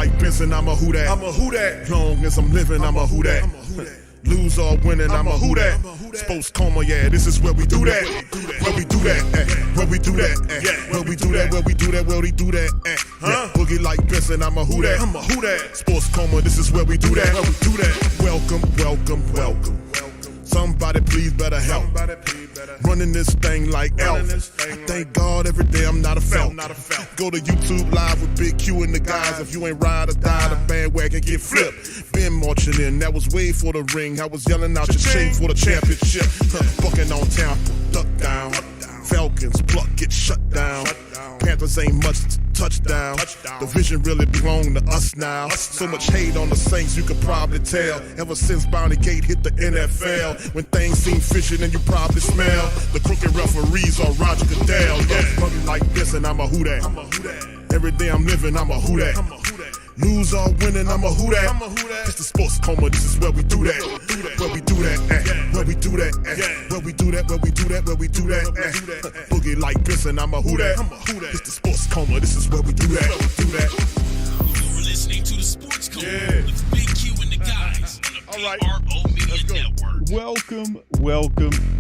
like Benson, I'm a who that. I'm a who that. Long as I'm living, I'm a who that. Lose or winning, I'm a who that. Sports Coma, yeah, this is where we do that. Where we do that, where we do that, where we do that, where we do that, where we do that. Boogie like Benson, I'm a who that. I'm a who that. Sports Coma, this is where we do that. Where we do that. Welcome, welcome, welcome. Somebody please better help. Running this thing like Elf. I thank God every day I'm not a felt. Go to YouTube Live with Big Q and the guys. If you ain't ride or die, the bandwagon get flipped. Been marching in, that was way for the ring. I was yelling out your chain for the championship. Bucking on town, duck down. Falcons, pluck, get shut down. Panthers ain't much touchdown. The vision really belong to us now. So much hate on the Saints, you could probably tell. Ever since Bounty Gate hit the NFL, when things seem fishy, then you probably smell the crooked referees or Roger Goodell. Buggy like this, and I'm a who that. Every day I'm living, I'm a who that. Lose or winning, I'm a who that. It's the Sports Coma, this is where we do that. Where we do that, where we do that, where we do that, where we do that, where we do that. Boogie like Benson, I'm a who that. It's the Sports Coma, this is where we do that. You're listening to the Sports Coma with Big Q and the guys on the PRO Media Network.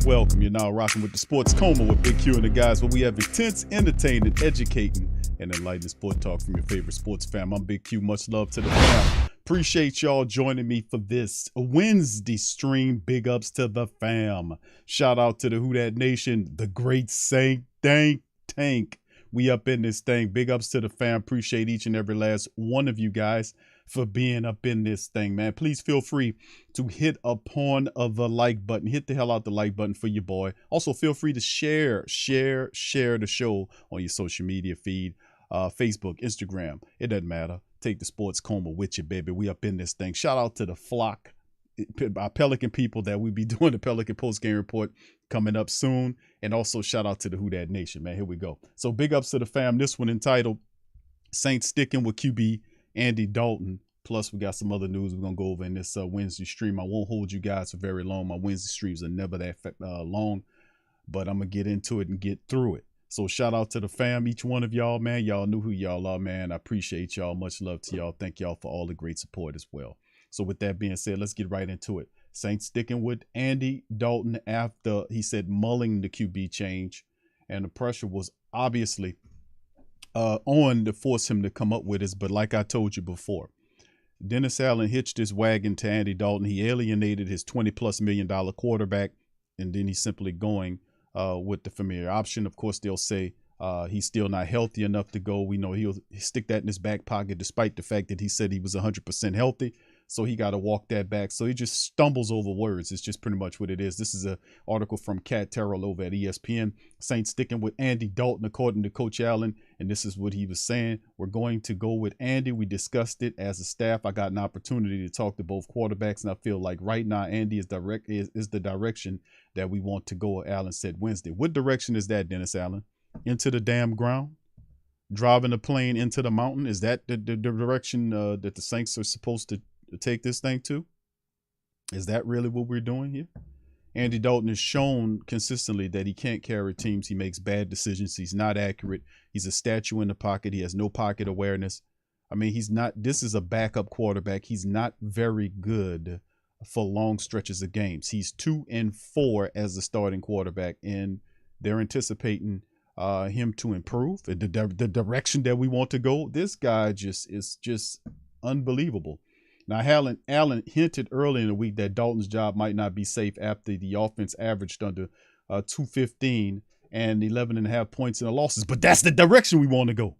Welcome. You're now rocking with the Sports Coma with Big Q and the guys, where we have intense, entertaining, educating, and enlightening sport talk from your favorite sports fam. I'm Big Q. Much love to the fam. Appreciate y'all joining me for this Wednesday stream. Big ups to the fam. Shout out to the Who Dat Nation, the great Saint Tank. We up in this thing. Big ups to the fam. Appreciate each and every last one of you guys for being up in this thing, man. Please feel free to hit upon the like button. Hit the hell out the like button for your boy. Also, feel free to share the show on your social media feed. Facebook, Instagram, it doesn't matter. Take the Sports Coma with you, baby. We up in this thing. Shout out to the flock, our Pelican people that we be doing the Pelican post game report coming up soon. And also shout out to the Who Dat Nation, man. Here we go. So big ups to the fam. This one entitled Saints Sticking with QB Andy Dalton. Plus, we got some other news we're going to go over in this Wednesday stream. I won't hold you guys for very long. My Wednesday streams are never that long, but I'm going to get into it and get through it. So shout out to the fam, each one of y'all, man. Y'all knew who y'all are, man. I appreciate y'all. Much love to y'all. Thank y'all for all the great support as well. So with that being said, let's get right into it. Saints sticking with Andy Dalton after he said mulling the QB change. And the pressure was obviously on to force him to come up with this. But like I told you before, Dennis Allen hitched his wagon to Andy Dalton. He alienated his $20+ million quarterback. And then he's simply going with the familiar option. Of course, they'll say he's still not healthy enough to go. We know he'll stick that in his back pocket, despite the fact that he said he was 100% healthy. So he got to walk that back. So he just stumbles over words. It's just pretty much what it is. This is an article from Cat Terrell over at ESPN. Saints sticking with Andy Dalton, according to Coach Allen. And this is what he was saying. We're going to go with Andy. We discussed it as a staff. I got an opportunity to talk to both quarterbacks. And I feel like right now, Andy is the direction that we want to go, Allen said Wednesday. What direction is that, Dennis Allen? Into the damn ground? Driving the plane into the mountain? Is that the direction that the Saints are supposed to take this thing to? Is that really what we're doing here? Andy Dalton has shown consistently that he can't carry teams. He makes bad decisions. He's not accurate. He's a statue in the pocket. He has no pocket awareness. I mean, this is a backup quarterback. He's not very good for long stretches of games. He's 2-4 as the starting quarterback, and they're anticipating him to improve the direction that we want to go. This guy is just unbelievable. Now, Allen hinted early in the week that Dalton's job might not be safe after the offense averaged under 215 and 11.5 points in the losses, but that's the direction we want to go.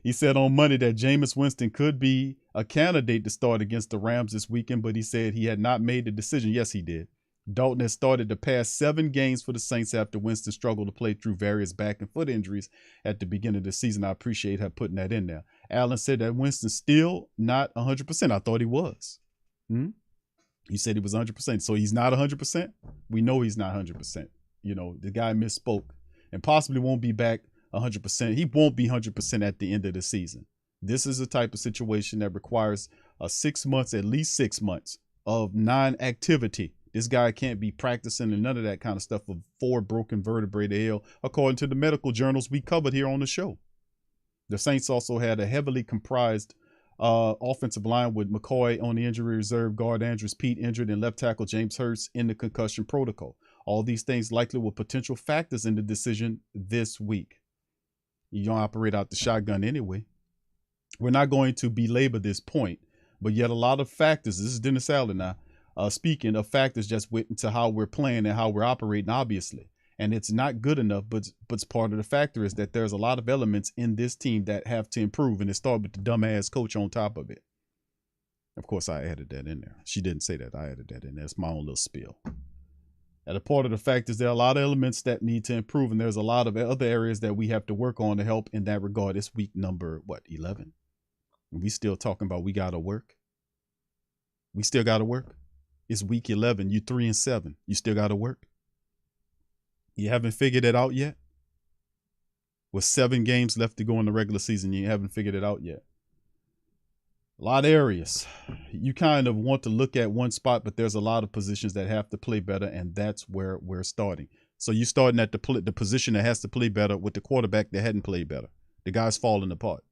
He said on Monday that Jameis Winston could be a candidate to start against the Rams this weekend, but he said he had not made the decision. Yes, he did. Dalton has started the past 7 games for the Saints after Winston struggled to play through various back and foot injuries at the beginning of the season. I appreciate her putting that in there. Allen said that Winston's still not 100%. I thought he was. He said he was 100%. So he's not 100%. We know he's not 100%. You know, the guy misspoke and possibly won't be back 100%. He won't be 100% at the end of the season. This is a type of situation that requires 6 months, at least 6 months of non-activity. This guy can't be practicing and none of that kind of stuff with 4 broken vertebrae to hell, according to the medical journals we covered here on the show. The Saints also had a heavily comprised offensive line with McCoy on the injury reserve, guard Andrews Pete injured, and left tackle James Hurst in the concussion protocol. All these things likely were potential factors in the decision this week. You don't operate out the shotgun anyway. We're not going to belabor this point, but yet a lot of factors, this is Dennis Allen now, speaking of factors just went into how we're playing and how we're operating, obviously. And it's not good enough, but part of the factor is that there's a lot of elements in this team that have to improve, and it started with the dumbass coach on top of it. Of course, I added that in there. She didn't say that. I added that in there. It's my own little spiel. And a part of the fact is there are a lot of elements that need to improve, and there's a lot of other areas that we have to work on to help in that regard. It's week number, 11? And we still talking about we got to work. We still got to work. It's week 11. You 3-7. You still got to work. You haven't figured it out yet? With 7 games left to go in the regular season, you haven't figured it out yet. A lot of areas. You kind of want to look at one spot, but there's a lot of positions that have to play better, and that's where we're starting. So you're starting at the position that has to play better with the quarterback that hadn't played better. The guy's falling apart.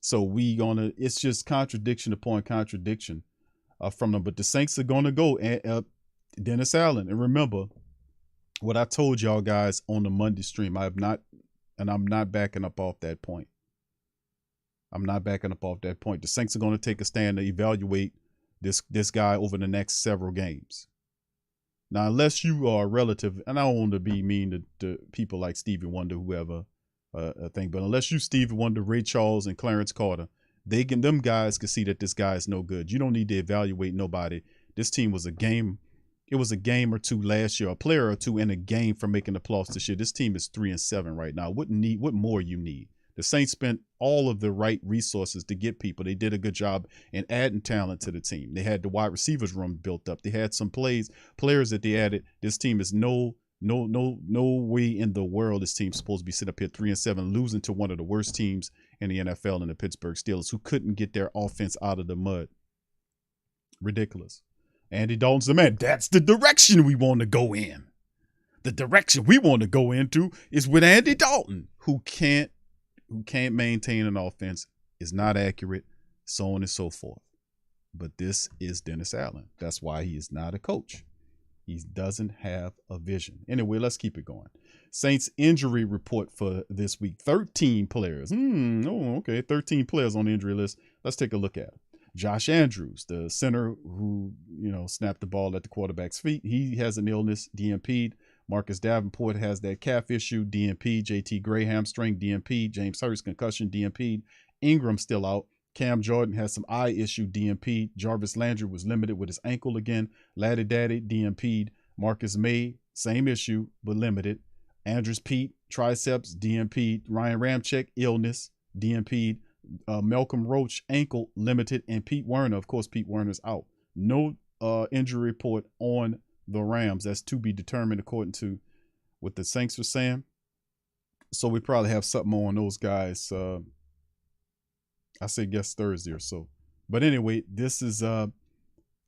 So it's just contradiction upon contradiction from them. But the Saints are going to go. Dennis Allen, and remember, what I told y'all guys on the Monday stream, I'm not backing up off that point. I'm not backing up off that point. The Saints are going to take a stand to evaluate this guy over the next several games. Now, unless you are a relative, and I don't want to be mean to people like Stevie Wonder, whoever, but unless you Stevie Wonder, Ray Charles, and Clarence Carter, them guys can see that this guy is no good. You don't need to evaluate nobody. This team was a game. It was a game or two last year, a player or two in a game for making the playoffs this year. This team is 3-7 right now. What more you need? The Saints spent all of the right resources to get people. They did a good job in adding talent to the team. They had the wide receivers room built up. They had some players that they added. This team is no way in the world this team's supposed to be sitting up here 3-7, losing to one of the worst teams in the NFL in the Pittsburgh Steelers, who couldn't get their offense out of the mud. Ridiculous. Andy Dalton's the man. That's the direction we want to go in. The direction we want to go into is with Andy Dalton, who can't maintain an offense, is not accurate, so on and so forth. But this is Dennis Allen. That's why he is not a coach. He doesn't have a vision. Anyway, let's keep it going. Saints injury report for this week. 13 players. 13 players on the injury list. Let's take a look at it. Josh Andrews, the center who, snapped the ball at the quarterback's feet. He has an illness, DNP'd. Marcus Davenport has that calf issue, DNP. JT Gray hamstring, DNP. James Hurst concussion, DNP. Ingram still out. Cam Jordan has some eye issue, DNP. Jarvis Landry was limited with his ankle again. Laddie Daddy, DNP'd. Marcus May, same issue, but limited. Andrews Pete, triceps, DNP'd. Ryan Ramczyk, illness, DNP'd. Malcolm Roach, ankle, limited. And Pete Werner, of course, Pete Werner's out. No injury report on the Rams. That's to be determined according to what the Saints were saying. So we probably have something on those guys. I say guess Thursday or so. But anyway, this is a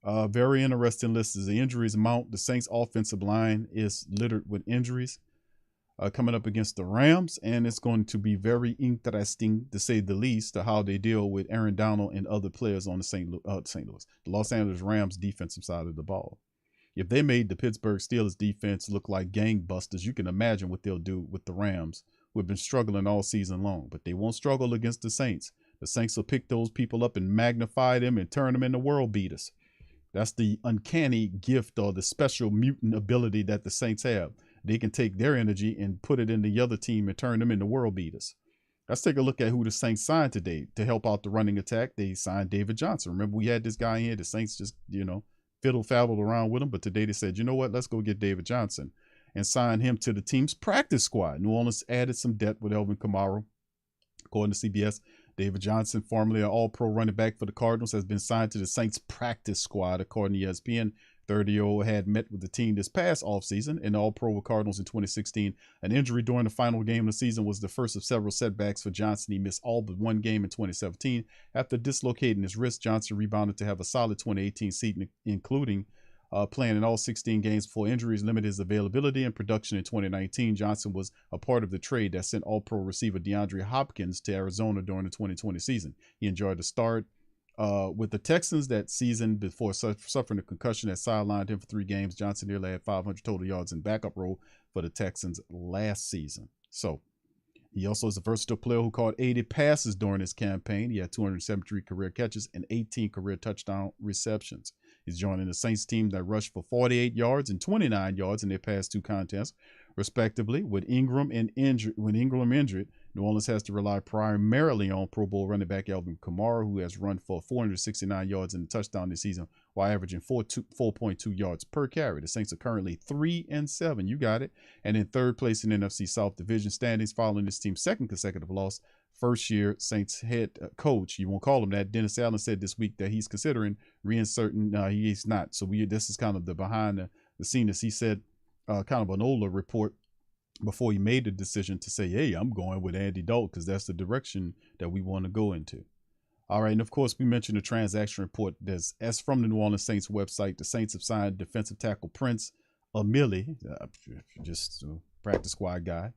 very interesting list as the injuries mount. The Saints offensive line is littered with injuries coming up against the Rams, and it's going to be very interesting, to say the least, to how they deal with Aaron Donald and other players on the Los Angeles Rams defensive side of the ball. If they made the Pittsburgh Steelers defense look like gangbusters, you can imagine what they'll do with the Rams, who have been struggling all season long. But they won't struggle against the Saints. The Saints will pick those people up and magnify them and turn them into world beaters. That's the uncanny gift or the special mutant ability that the Saints have. They can take their energy and put it in the other team and turn them into world beaters. Let's take a look at who the Saints signed today to help out the running attack. They signed David Johnson. Remember, we had this guy in here. The Saints just, fiddle-faddled around with him. But today they said, you know what, let's go get David Johnson and sign him to the team's practice squad. New Orleans added some depth with Elvin Kamara. According to CBS, David Johnson, formerly an all-pro running back for the Cardinals, has been signed to the Saints practice squad. According to ESPN, 30-year-old had met with the team this past offseason and all-pro with Cardinals in 2016. An injury during the final game of the season was the first of several setbacks for Johnson. He missed all but one game in 2017. After dislocating his wrist, Johnson rebounded to have a solid 2018 season, including Playing in all 16 games before injuries limited his availability and production in 2019. Johnson was a part of the trade that sent All-Pro receiver DeAndre Hopkins to Arizona during the 2020 season. He enjoyed the start with the Texans that season before suffering a concussion that sidelined him for 3 games. Johnson nearly had 500 total yards in backup role for the Texans last season. So he also is a versatile player who caught 80 passes during his campaign. He had 273 career catches and 18 career touchdown receptions. He's joining the Saints team that rushed for 48 yards and 29 yards in their past 2 contests, respectively. With Ingram injured, New Orleans has to rely primarily on Pro Bowl running back Alvin Kamara, who has run for 469 yards and a touchdown this season while averaging 4.2 yards per carry. The Saints are currently 3-7. You got it. And in 3rd place in NFC South Division standings following this team's 2nd consecutive loss. First-year Saints head coach, you won't call him that, Dennis Allen said this week that he's considering reinserting. He's not. So this is kind of the behind the scene, as he said, kind of an older report before he made the decision to say, hey, I'm going with Andy Dalton because that's the direction that we want to go into. All right, and of course, we mentioned the transaction report. As from the New Orleans Saints website, the Saints have signed defensive tackle Prince Emili, just a practice squad guy.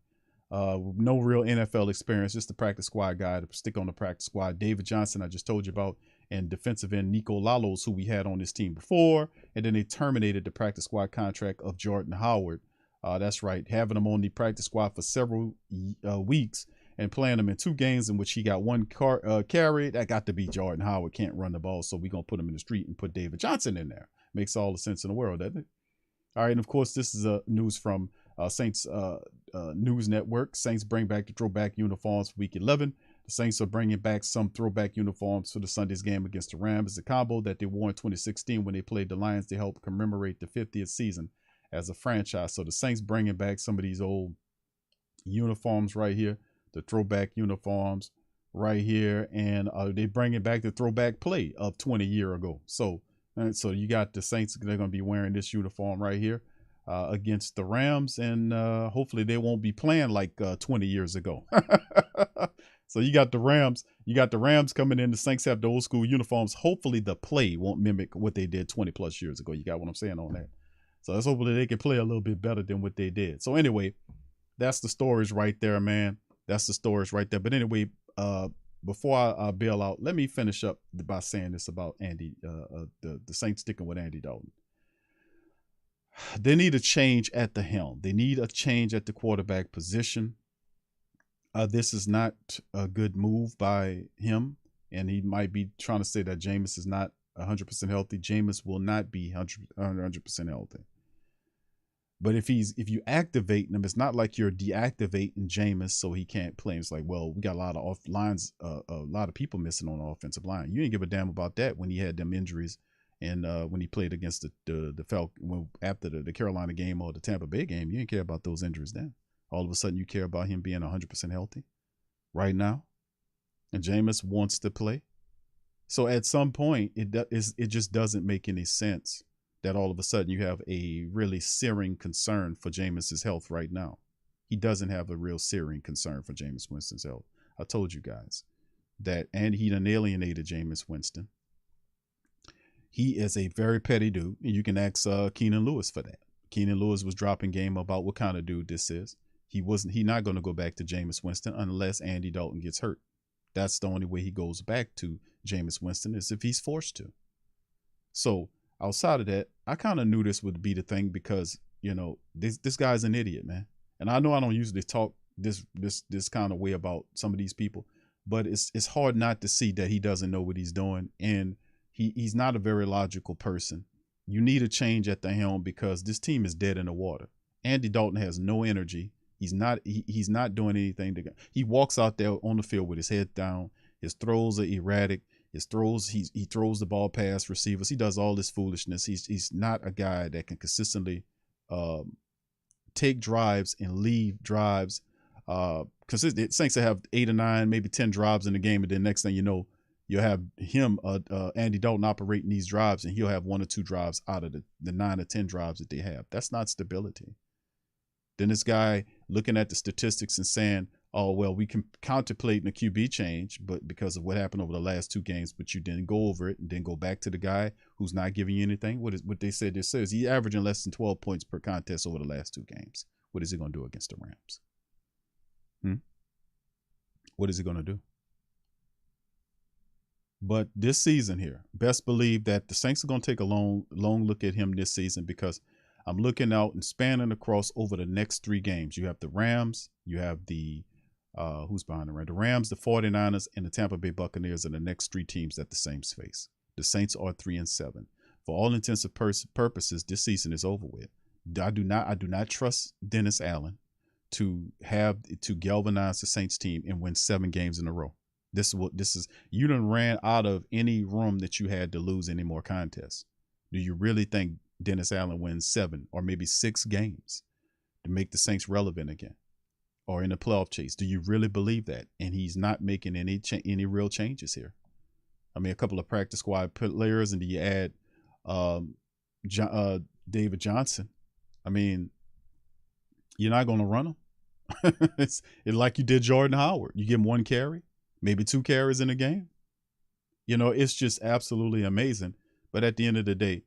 No real NFL experience, just a practice squad guy to stick on the practice squad. David Johnson, I just told you about, and defensive end Nico Lalos, who we had on this team before. And then they terminated the practice squad contract of Jordan Howard. That's right, having him on the practice squad for several weeks and playing him in 2 games in which he got 1 carry. That got to be Jordan Howard. Can't run the ball, so we're going to put him in the street and put David Johnson in there. Makes all the sense in the world, doesn't it? All right, and of course, this is news from Saints News Network. Saints bring back the throwback uniforms for Week 11. The Saints are bringing back some throwback uniforms for the Sunday's game against the Rams. It's a combo that they wore in 2016 when they played the Lions to help commemorate the 50th season as a franchise. So the Saints bringing back some of these old uniforms right here, the throwback uniforms right here, and they bringing back the throwback play of 20 years ago. So you got the Saints, they're going to be wearing this uniform right here against the Rams, and hopefully they won't be playing like 20 years ago. So you got the Rams coming in. The Saints have the old school uniforms. Hopefully the play won't mimic what they did 20 plus years ago. You got what I'm saying on that? So let's hopefully they can play a little bit better than what they did. So anyway, that's the stories right there, man. That's the stories right there. But anyway, before I bail out, let me finish up by saying this about Andy, the Saints sticking with Andy Dalton. They need a change at the helm. They need a change at the quarterback position. This is not a good move by him, and he might be trying to say that Jameis is not 100% healthy. Jameis will not be 100% healthy. But if you activate him, it's not like you're deactivating Jameis so he can't play. It's like, well, we got a lot of a lot of people missing on the offensive line. You didn't give a damn about that when he had them injuries, and when he played against the Falcons after the Carolina game or the Tampa Bay game. You didn't care about those injuries then. All of a sudden, you care about him being 100% healthy right now, and Jameis wants to play. So at some point, it just doesn't make any sense that all of a sudden you have a really searing concern for Jameis's health right now. He doesn't have a real searing concern for Jameis Winston's health. I told you guys that, and he done alienated Jameis Winston. He is a very petty dude, and you can ask Keenan Lewis for that. Keenan Lewis was dropping game about what kind of dude this is. He not going to go back to Jameis Winston unless Andy Dalton gets hurt. That's the only way he goes back to Jameis Winston is if he's forced to. So outside of that, I kind of knew this would be the thing because, you know, this guy's an idiot, man. And I know I don't usually talk this kind of way about some of these people, but it's hard not to see that he doesn't know what he's doing, and he's not a very logical person. You need a change at the helm because this team is dead in the water. Andy Dalton has no energy. He's not doing anything. He walks out there on the field with his head down. His throws are erratic. He throws the ball past receivers. He does all this foolishness. He's not a guy that can consistently take drives and leave drives. Consistent. Saints have 8 or 9, maybe 10 drives in the game, and then next thing you know, you'll have him, Andy Dalton, operating these drives, and he'll have 1 or 2 drives out of the 9 or 10 drives that they have. That's not stability. Then this guy looking at the statistics and saying, oh, well, we can contemplate a QB change, but because of what happened over the last 2 games, but you didn't go over it and then go back to the guy who's not giving you anything. What they said? This says he's averaging less than 12 points per contest over the last 2 games. What is he going to do against the Rams? What is he going to do? But this season here, best believe that the Saints are going to take a long look at him this season, because I'm looking out and spanning across over the next 3 games. You have the Rams, you have the who's behind the Rams? The Rams, the 49ers, and the Tampa Bay Buccaneers are the next 3 teams that the Saints face. The Saints are 3-7. For all intents and purposes, this season is over with. I do not trust Dennis Allen to galvanize the Saints team and win 7 games in a row. This is you done ran out of any room that you had to lose any more contests. Do you really think Dennis Allen wins 7 or maybe 6 games to make the Saints relevant again or in the playoff chase? Do you really believe that? And he's not making any real changes here. I mean, a couple of practice squad players, and do you add David Johnson? I mean, you're not going to run him. It's like you did Jordan Howard. You give him 1 carry, maybe 2 carries in a game. You know, it's just absolutely amazing. But at the end of the day,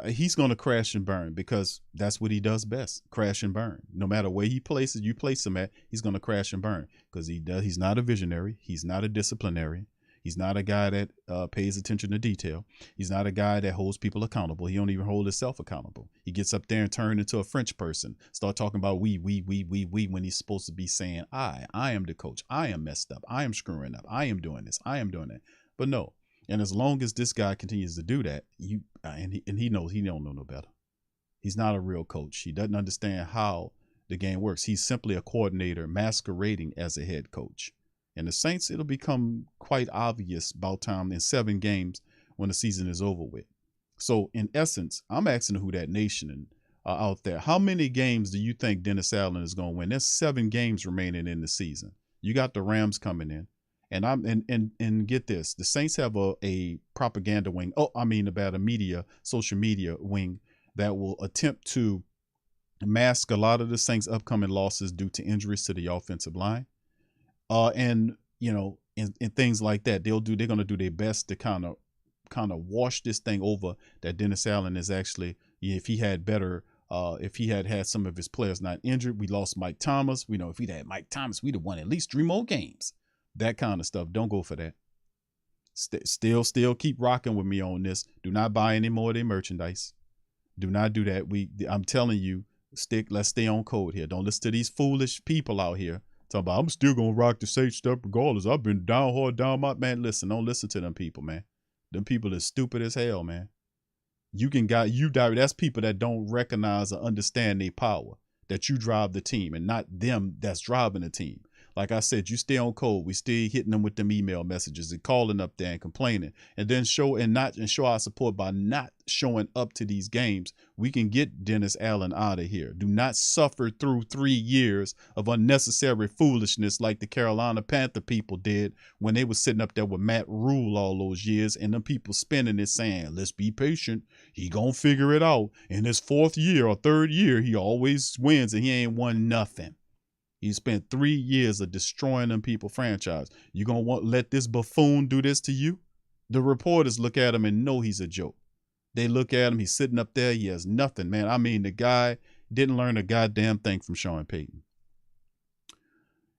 he's going to crash and burn, because that's what he does best, crash and burn. No matter where he places, you place him at, he's going to crash and burn, because he's not a visionary. He's not a disciplinarian. He's not a guy that pays attention to detail. He's not a guy that holds people accountable. He don't even hold himself accountable. He gets up there and turns into a French person, start talking about we, when he's supposed to be saying, I am the coach. I am messed up. I am screwing up. I am doing this. I am doing that. But no. And as long as this guy continues to do that, he knows he don't know no better. He's not a real coach. He doesn't understand how the game works. He's simply a coordinator masquerading as a head coach. And the Saints, it'll become quite obvious about time in 7 games when the season is over with. So in essence, I'm asking Who Dat Nation out there, how many games do you think Dennis Allen is going to win? There's 7 games remaining in the season. You got the Rams coming in. And get this, the Saints have a propaganda wing. About a social media wing that will attempt to mask a lot of the Saints' upcoming losses due to injuries to the offensive line. And things like that. They're going to do their best to kind of wash this thing over, that Dennis Allen is actually, if he had had some of his players not injured. We lost Mike Thomas. We know if we'd had Mike Thomas, we'd have won at least 3 more games. That kind of stuff. Don't go for that. Still keep rocking with me on this. Do not buy any more of their merchandise. Do not do that. I'm telling you, let's stay on code here. Don't listen to these foolish people out here talking about, I'm still gonna rock the Saints stuff regardless. I've been down my man. Listen, don't listen to them people, man. Them people are stupid as hell, man. That's people that don't recognize or understand their power, that you drive the team and not them that's driving the team. Like I said, you stay on code. We stay hitting them with them email messages and calling up there and complaining, and then show our support by not showing up to these games. We can get Dennis Allen out of here. Do not suffer through 3 years of unnecessary foolishness like the Carolina Panther people did when they were sitting up there with Matt Rule all those years, and them people spinning it saying, let's be patient. He gonna figure it out. In his 4th year or 3rd year, he always wins, and he ain't won nothing. He spent 3 years of destroying them people franchise. You going to let this buffoon do this to you? The reporters look at him and know he's a joke. They look at him. He's sitting up there. He has nothing, man. I mean, the guy didn't learn a goddamn thing from Sean Payton.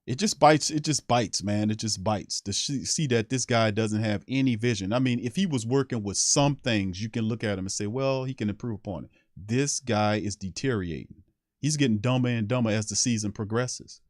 It just bites. It just bites, man. It just bites to see that this guy doesn't have any vision. I mean, if he was working with some things, you can look at him and say, well, he can improve upon it. This guy is deteriorating. He's getting dumber and dumber as the season progresses.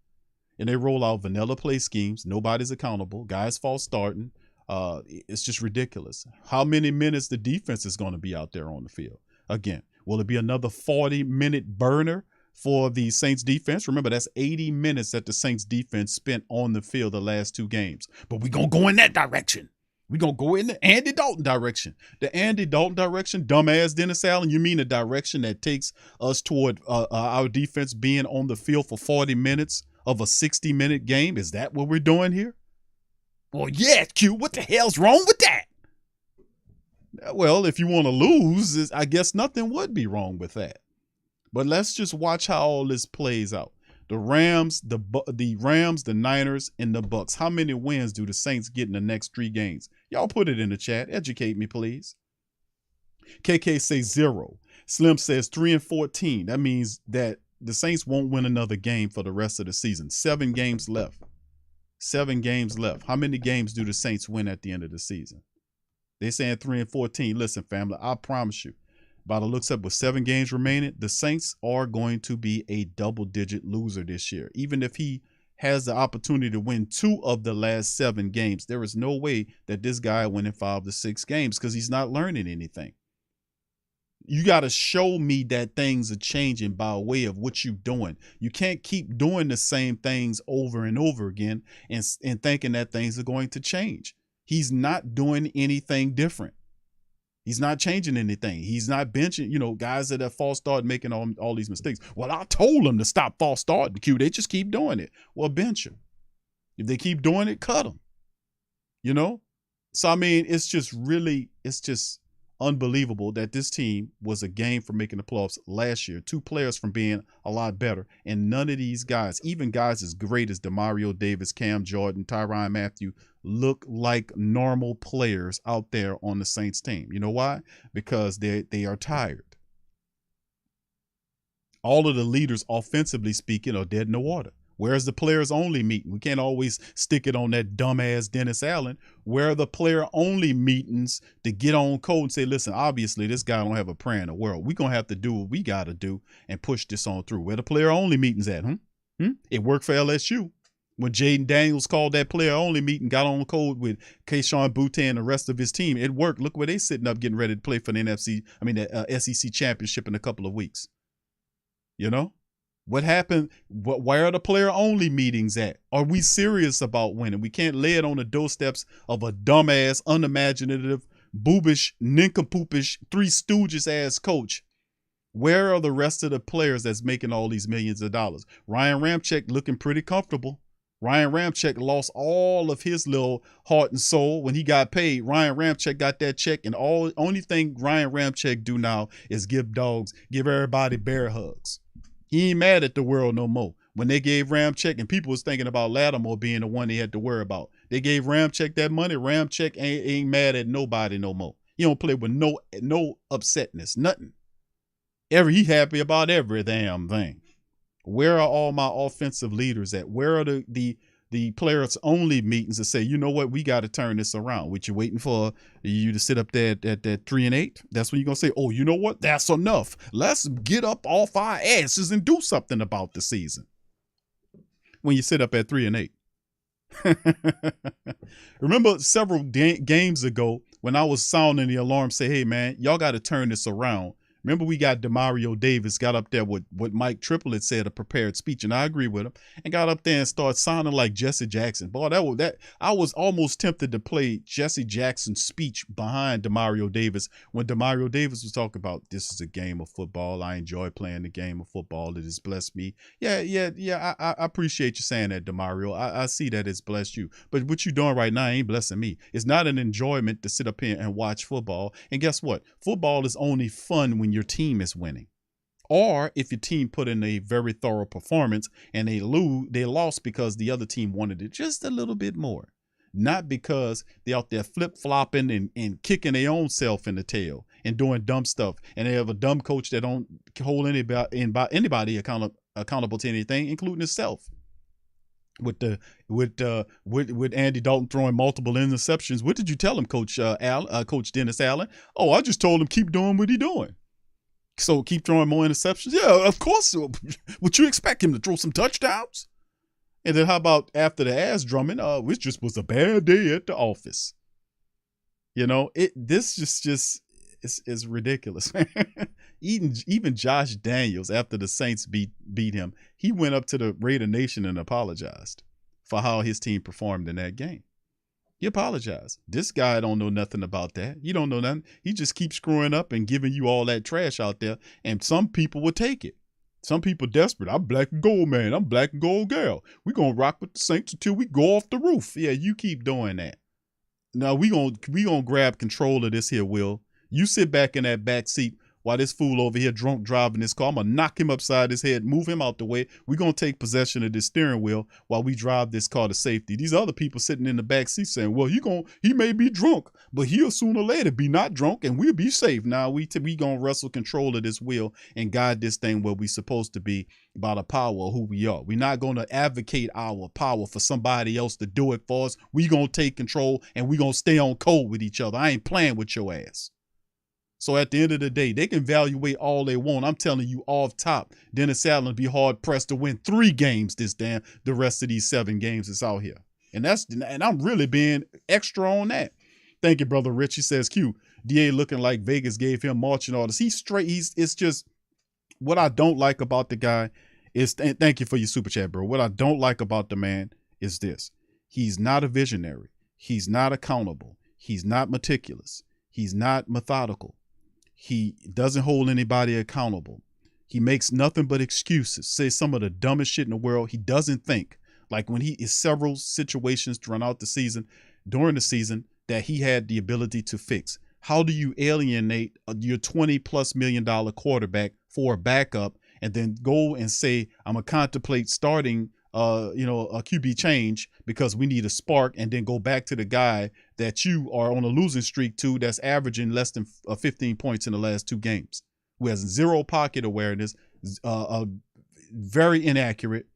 And they roll out vanilla play schemes. Nobody's accountable. Guys false starting. It's just ridiculous. How many minutes the defense is going to be out there on the field? Again, will it be another 40-minute burner for the Saints defense? Remember, that's 80 minutes that the Saints defense spent on the field the last 2 games. But we're going to go in that direction. We're going to go in the Andy Dalton direction. The Andy Dalton direction, dumbass Dennis Allen, you mean the direction that takes us toward our defense being on the field for 40 minutes of a 60-minute game? Is that what we're doing here? Well, yeah, Q, what the hell's wrong with that? Well, if you want to lose, I guess nothing would be wrong with that. But let's just watch how all this plays out. The Rams, the Niners, and the Bucks. How many wins do the Saints get in the next 3 games? Y'all put it in the chat. Educate me, please. KK says 0. Slim says 3-14. That means that the Saints won't win another game for the rest of the season. 7 games left. 7 games left. How many games do the Saints win at the end of the season? They're saying 3-14. Listen, family, I promise you, by the looks up with 7 games remaining, the Saints are going to be a double-digit loser this year. Even if he has the opportunity to win 2 of the last 7 games, there is no way that this guy winning 5 to 6 games because he's not learning anything. You got to show me that things are changing by way of what you're doing. You can't keep doing the same things over and over again and thinking that things are going to change. He's not doing anything different. He's not changing anything. He's not benching, guys that have false start making all these mistakes. Well, I told them to stop false starting, Q. They just keep doing it. Well, bench them. If they keep doing it, cut them. So, I mean, it's just unbelievable that this team was a game from making the playoffs last year. 2 players from being a lot better. And none of these guys, even guys as great as DeMario Davis, Cam Jordan, Tyrann Mathieu, look like normal players out there on the Saints team. You know why? Because they are tired. All of the leaders, offensively speaking, are dead in the water. Where's the players only meeting? We can't always stick it on that dumbass Dennis Allen. Where are the player only meetings to get on code and say, listen, obviously this guy don't have a prayer in the world. We're going to have to do what we got to do and push this on through. Where the player only meetings at? It worked for LSU. When Jaden Daniels called that player only meeting, got on code with Kayshon Boutte and the rest of his team, it worked. Look where they sitting up getting ready to play for the SEC championship in a couple of weeks. What happened? Where are the player only meetings at? Are we serious about winning? We can't lay it on the doorsteps of a dumbass, unimaginative, boobish, nincompoopish, Three Stooges ass coach. Where are the rest of the players that's making all these millions of dollars? Ryan Ramczyk looking pretty comfortable. Ryan Ramczyk lost all of his little heart and soul when he got paid. Ryan Ramczyk got that check, and only thing Ryan Ramczyk do now is give everybody bear hugs. He ain't mad at the world no more. When they gave Ramczyk, and people was thinking about Lattimore being the one they had to worry about, they gave Ramczyk that money. Ramczyk ain't mad at nobody no more. He don't play with no upsetness, nothing. He happy about every damn thing. Where are all my offensive leaders at? Where are the players only meetings that say, you know what, we got to turn this around? What you waiting for you to sit up there at 3-8? That's when you're going to say, oh, you know what? That's enough. Let's get up off our asses and do something about the season. When you sit up at 3-8. Remember several games ago when I was sounding the alarm, say, hey, man, y'all got to turn this around. Remember, we got DeMario Davis got up there with what Mike Triplett said, a prepared speech, and I agree with him, and got up there and started sounding like Jesse Jackson. Boy, I was almost tempted to play Jesse Jackson's speech behind DeMario Davis when DeMario Davis was talking about, this is a game of football. I enjoy playing the game of football. It has blessed me. Yeah. I appreciate you saying that, DeMario. I see that it's blessed you. But what you're doing right now ain't blessing me. It's not an enjoyment to sit up here and watch football. And guess what? Football is only fun when your team is winning, or if your team put in a very thorough performance and they lost because the other team wanted it just a little bit more, not because they're out there flip-flopping and kicking their own self in the tail and doing dumb stuff, and they have a dumb coach that don't hold anybody accountable to anything, including himself. With Andy Dalton throwing multiple interceptions, what did you tell him, Coach Dennis Allen? Oh, I just told him keep doing what he's doing. So keep throwing more interceptions? Yeah, of course. Would you expect him to throw some touchdowns? And then how about after the ass drumming? It just was a bad day at the office. This just is ridiculous, man. Even Josh Daniels, after the Saints beat him, he went up to the Raider Nation and apologized for how his team performed in that game. He apologized. This guy don't know nothing about that. You don't know nothing. He just keeps screwing up and giving you all that trash out there, and some people will take it. Some people desperate. I'm black and gold, man. I'm black and gold gal. We're going to rock with the Saints until we go off the roof. Yeah, you keep doing that. Now we gonna grab control of this here, Will. You sit back in that back seat while this fool over here drunk driving this car. I'm going to knock him upside his head, move him out the way. We're going to take possession of this steering wheel while we drive this car to safety. These other people sitting in the back seat saying, well, he may be drunk, but he'll sooner or later be not drunk and we'll be safe. Now we going to wrestle control of this wheel and guide this thing where we're supposed to be by the power of who we are. We're not going to advocate our power for somebody else to do it for us. We're going to take control and we're going to stay on code with each other. I ain't playing with your ass. So at the end of the day, they can evaluate all they want. I'm telling you off top, Dennis Allen will be hard pressed to win 3 games the rest of these 7 games that's out here. And I'm really being extra on that. Thank you, brother Rich. He says, Q, DA looking like Vegas gave him marching orders. He's straight. It's just what I don't like about the guy is, and thank you for your super chat, bro. What I don't like about the man is this. He's not a visionary. He's not accountable. He's not meticulous. He's not methodical. He doesn't hold anybody accountable. He makes nothing but excuses, says some of the dumbest shit in the world. He doesn't think. Like when he is several situations throughout the season, during the season, that he had the ability to fix. How do you alienate your $20+ million quarterback for a backup and then go and say, I'm going to contemplate starting a QB change because we need a spark, and then go back to the guy that you are on a losing streak to that's averaging less than 15 points in the last 2 games, who has zero pocket awareness, very inaccurate,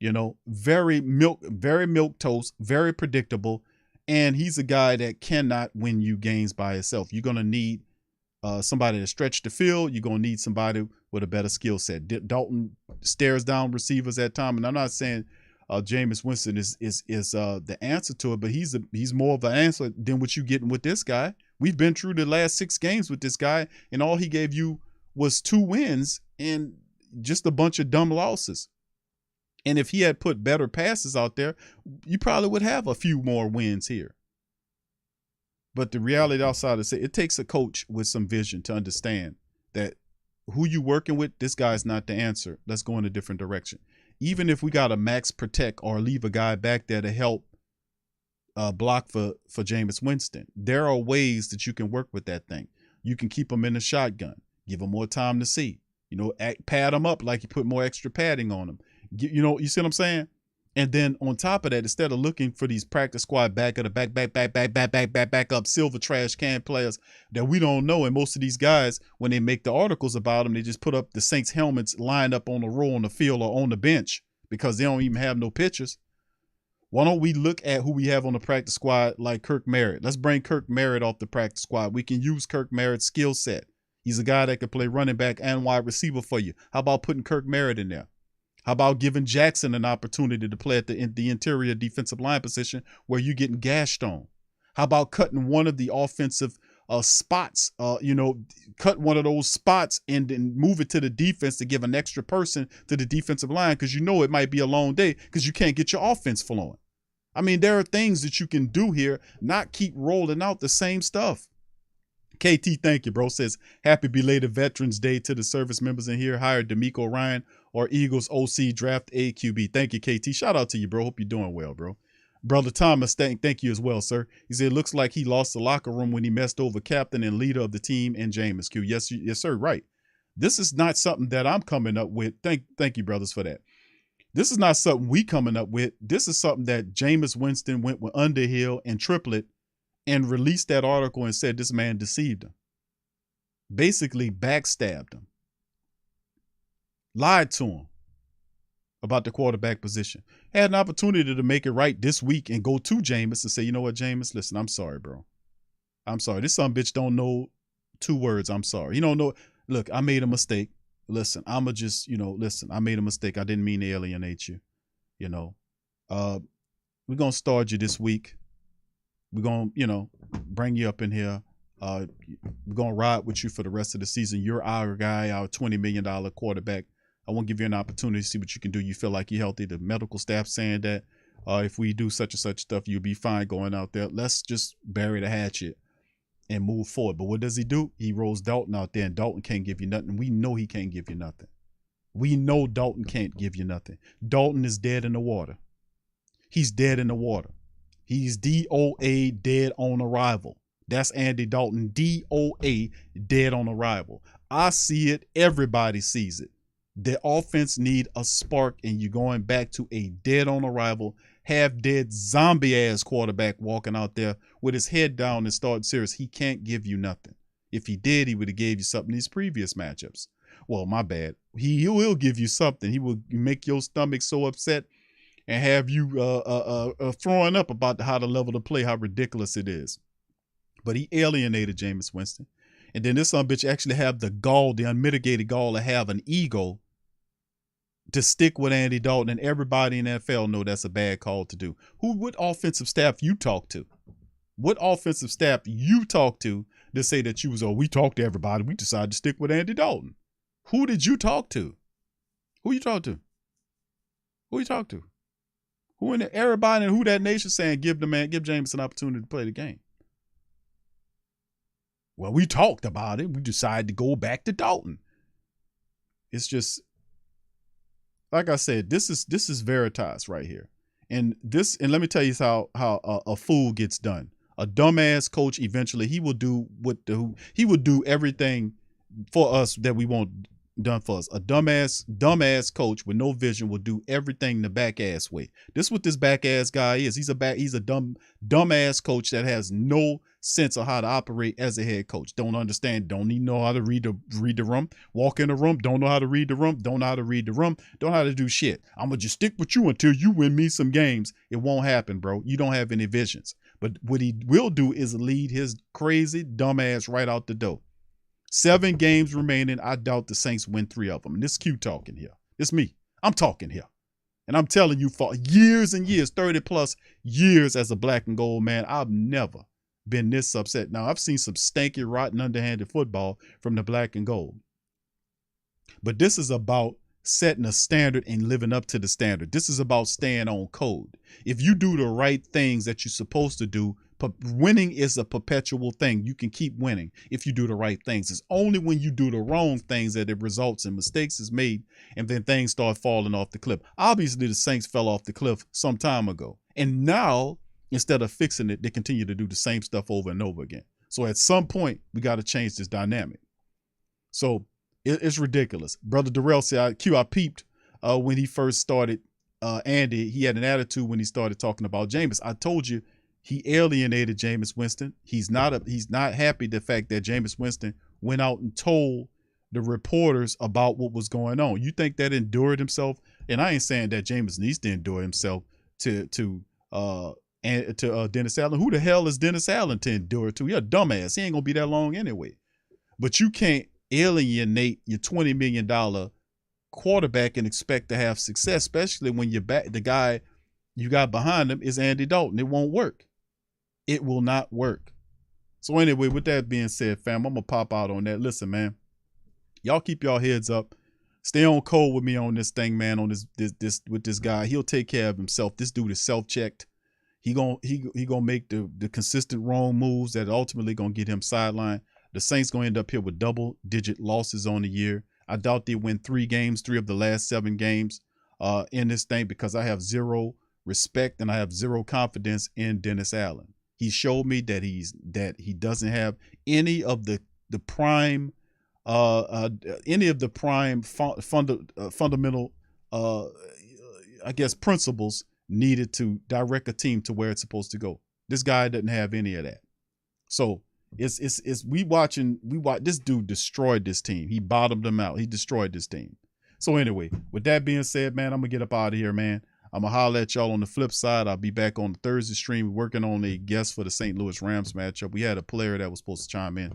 very milquetoast, very predictable. And he's a guy that cannot win you games by himself. You're going to need somebody to stretch the field. You're going to need somebody with a better skill set. Dalton stares down receivers at time, and I'm not saying Jameis Winston is the answer to it, but he's more of an answer than what you're getting with this guy. We've been through the last 6 games with this guy, and all he gave you was 2 wins and just a bunch of dumb losses. And if he had put better passes out there, you probably would have a few more wins here. But the reality outside is it takes a coach with some vision to understand that who you working with, this guy's not the answer. Let's go in a different direction. Even if we got to max protect or leave a guy back there to help block for Jameis Winston, there are ways that you can work with that thing. You can keep him in the shotgun, give him more time to see, pad him up like you put more extra padding on him. You see what I'm saying? And then on top of that, instead of looking for these practice squad back up silver trash can players that we don't know, and most of these guys, when they make the articles about them, they just put up the Saints helmets lined up on the row on the field or on the bench because they don't even have no pictures. Why don't we look at who we have on the practice squad like Kirk Merritt? Let's bring Kirk Merritt off the practice squad. We can use Kirk Merritt's skill set. He's a guy that can play running back and wide receiver for you. How about putting Kirk Merritt in there? How about giving Jackson an opportunity to play at the interior defensive line position where you're getting gashed on? How about cutting one of the offensive spots, cut one of those spots and then move it to the defense to give an extra person to the defensive line because it might be a long day because you can't get your offense flowing. I mean, there are things that you can do here, not keep rolling out the same stuff. KT, thank you, bro. Says, happy belated Veterans Day to the service members in here. Hired D'Amico Ryan or Eagles OC draft a QB. Thank you, KT. Shout out to you, bro. Hope you're doing well, bro. Brother Thomas, thank you as well, sir. He said, looks like he lost the locker room when he messed over captain and leader of the team and Jameis. Q. Yes, sir. Right. This is not something that I'm coming up with. Thank you, brothers, for that. This is not something we coming up with. This is something that Jameis Winston went with Underhill and Triplett and released that article and said this man deceived him. Basically backstabbed him. Lied to him about the quarterback position. Had an opportunity to make it right this week and go to Jameis and say, you know what, Jameis, listen, I'm sorry, bro. I'm sorry. This son bitch don't know 2 words. I'm sorry. You don't know. Look, I made a mistake. Listen, I'ma just, listen, I made a mistake. I didn't mean to alienate you. We're going to start you this week. We're going to, bring you up in here. We're going to ride with you for the rest of the season. You're our guy, our $20 million quarterback. I want to give you an opportunity to see what you can do. You feel like you're healthy. The medical staff saying that if we do such and such stuff, you'll be fine going out there. Let's just bury the hatchet and move forward. But what does he do? He rolls Dalton out there, and Dalton can't give you nothing. We know he can't give you nothing. We know Dalton can't give you nothing. Dalton is dead in the water. He's dead in the water. He's DOA, dead on arrival. That's Andy Dalton, DOA, dead on arrival. I see it. Everybody sees it. The offense need a spark, and you're going back to a dead-on arrival, half-dead, zombie-ass quarterback walking out there with his head down and starting serious. He can't give you nothing. If he did, he would have gave you something in these previous matchups. Well, my bad. He will give you something. He will make your stomach so upset and have you throwing up about how the level of play, how ridiculous it is. But he alienated Jameis Winston. And then this son bitch actually have the gall, the unmitigated gall to have an ego to stick with Andy Dalton, and everybody in the NFL know that's a bad call to do. What offensive staff you talk to? What offensive staff you talk to say that you was, we talked to everybody, we decided to stick with Andy Dalton? Who did you talk to? Who you talk to? Who you talk to? Who in everybody in Who That Nation saying give Jameis an opportunity to play the game? Well, we talked about it. We decided to go back to Dalton. It's just, like I said, this is Veritas right here. And let me tell you how a fool gets done. A dumbass coach, eventually he will do everything for us that we want done for us. A dumbass coach with no vision will do everything the back ass way. This is what this back ass guy is. He's a dumbass coach that has no sense of how to operate as a head coach. Don't understand. Don't even know how to read the room. Walk in the room. Don't know how to read the room. Don't know how to read the room. Don't know how to do shit. I'm gonna just stick with you until you win me some games. It won't happen, bro. You don't have any visions. But what he will do is lead his crazy dumbass right out the door. 7 games remaining. I doubt the Saints win 3 of them. And this Q talking here. It's me. I'm talking here. And I'm telling you, for years and years, 30 plus years as a black and gold man, I've never been this upset. Now, I've seen some stanky, rotten, underhanded football from the black and gold. But this is about setting a standard and living up to the standard. This is about staying on code. If you do the right things that you're supposed to do, winning is a perpetual thing. You can keep winning if you do the right things. It's only when you do the wrong things that it results in mistakes is made and then things start falling off the cliff. Obviously, the Saints fell off the cliff some time ago. And now, instead of fixing it, they continue to do the same stuff over and over again. So at some point, we got to change this dynamic. So it's ridiculous. Brother Darrell said, I peeped when he first started Andy. He had an attitude when he started talking about Jameis. I told you, he alienated Jameis Winston. He's not happy the fact that Jameis Winston went out and told the reporters about what was going on. You think that endured himself? And I ain't saying that Jameis needs to endure himself to Dennis Allen. Who the hell is Dennis Allen to endure to? You're a dumbass. He ain't gonna be that long anyway. But you can't alienate your $20 million quarterback and expect to have success, especially when the guy you got behind him is Andy Dalton. It won't work. It will not work. So anyway, with that being said, fam, I'm gonna pop out on that. Listen, man, y'all keep y'all heads up. Stay on code with me on this thing, man. On this with this guy, he'll take care of himself. This dude is self-checked. He gonna make the consistent wrong moves that ultimately gonna get him sidelined. The Saints gonna end up here with double-digit losses on the year. I doubt they win 3 of the last 7 games in this thing because I have zero respect and I have zero confidence in Dennis Allen. He showed me that he doesn't have any of the prime fundamental I guess principles needed to direct a team to where it's supposed to go. This guy doesn't have any of that. So we watch this dude destroyed this team. He bottomed them out. He destroyed this team. So anyway, with that being said, man, I'm gonna get up out of here, man. I'm gonna holler at y'all on the flip side. I'll be back on the Thursday stream working on a guest for the St. Louis Rams matchup. We had a player that was supposed to chime in,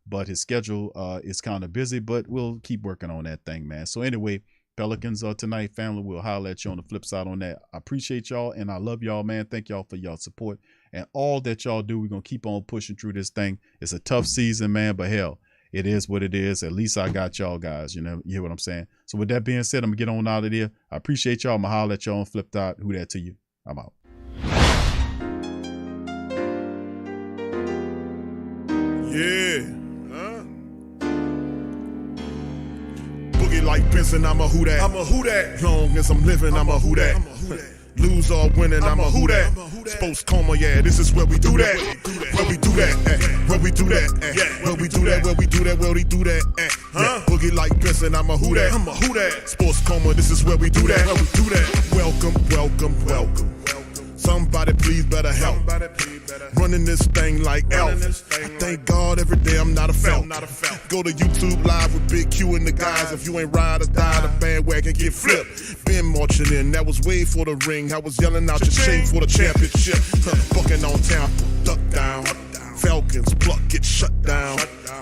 but his schedule is kind of busy, but we'll keep working on that thing, man. So anyway, Pelicans tonight, family. We'll holler at you on the flip side on that. I appreciate y'all and I love y'all, man. Thank y'all for y'all support and all that y'all do. We're gonna keep on pushing through this thing. It's a tough season, man, but hell, it is what it is. At least I got y'all guys. You know, you hear what I'm saying? So with that being said, I'm gonna get on out of there. I appreciate y'all. I'm gonna holler at y'all on flip dot. Who that to you? I'm out. Yeah. Boogie like Benson, I'm a who that. Long as I'm living, I'm a who that. Lose or winning, I'm a who that. Sports Coma, yeah, this is where we do that. Where we do that, where we do that, where we do that, where we do that, where we do that, Boogie like Benson, I'm a who that. Sports Coma, this is where we do that. Welcome, welcome, welcome. Somebody please better help. Running this thing like Elf. I thank God every day I'm not a felt. Go to YouTube Live with Big Q and the guys. If you ain't ride or die, the bandwagon get flipped. Been marching in, that was way for the ring. I was yelling out your shame for the championship. Bucking on Tampa, duck down. Falcons, pluck, get shut down.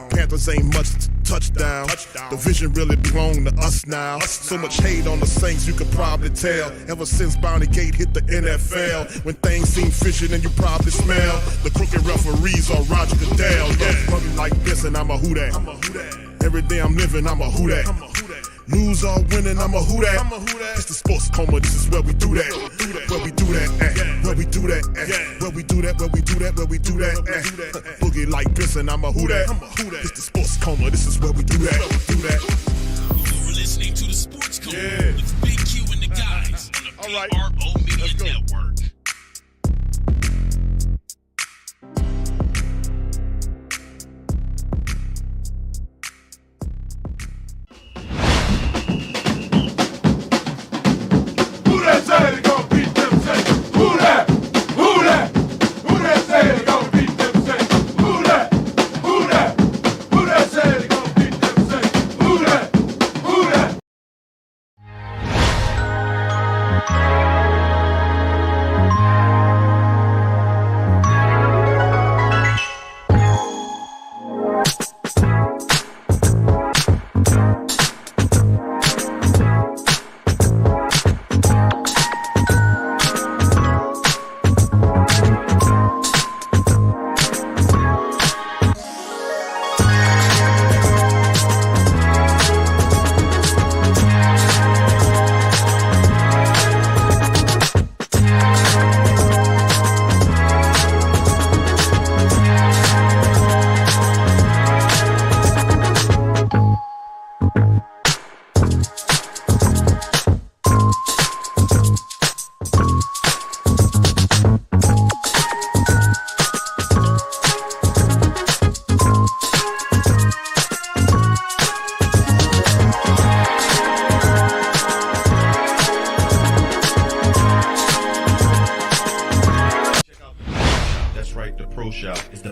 Panthers ain't much touchdown. The vision really belong to us now. So much hate on the Saints, you could probably tell. Ever since Bounty Gate hit the NFL, when things seem fishy, then you probably smell the crooked referees or Roger Goodell. Yeah, rubbing like this, and I'm a who that. Every day I'm living, I'm a who that. Lose or winning, I'm a who that. It's the Sports Coma, this is where we do that. Where we do that, where we do that, where we do that, where we do that, where we do that, Boogie like Benson, I'm a who that. It's the Sports Coma, this is where we do that. You're listening to the Sports Coma with Big Q and the guys on the PRO Media Network.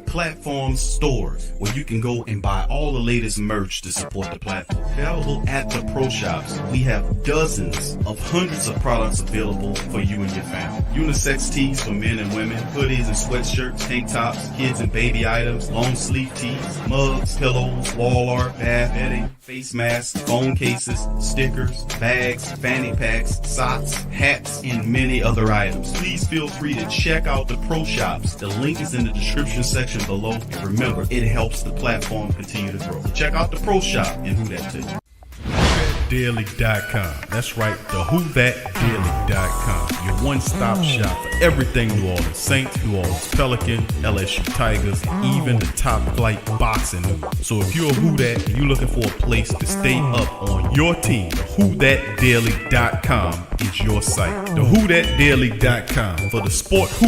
Platform store where you can go and buy all the latest merch to support the platform. Available at the Pro Shops, we have dozens of hundreds of products available for you and your family. Unisex tees for men and women, hoodies and sweatshirts, tank tops, kids and baby items, long sleeve tees, mugs, pillows, wall art, bath bedding, face masks, phone cases, stickers, bags, fanny packs, socks, hats, and many other items. Please feel free to check out the Pro Shops. The link is in the description section below. And remember, it helps the platform continue to grow. So check out the Pro Shop and Who That Too. WhoThatDaily.com. That's right, the WhoThatDaily.com. Your one-stop shop for everything New Orleans Saints, New Orleans Pelicans, LSU Tigers, even the top flight boxing news. So if you're a Who That and you're looking for a place to stay up on your team, WhoThatDaily.com is your site. The WhoThatDaily.com for the sport Who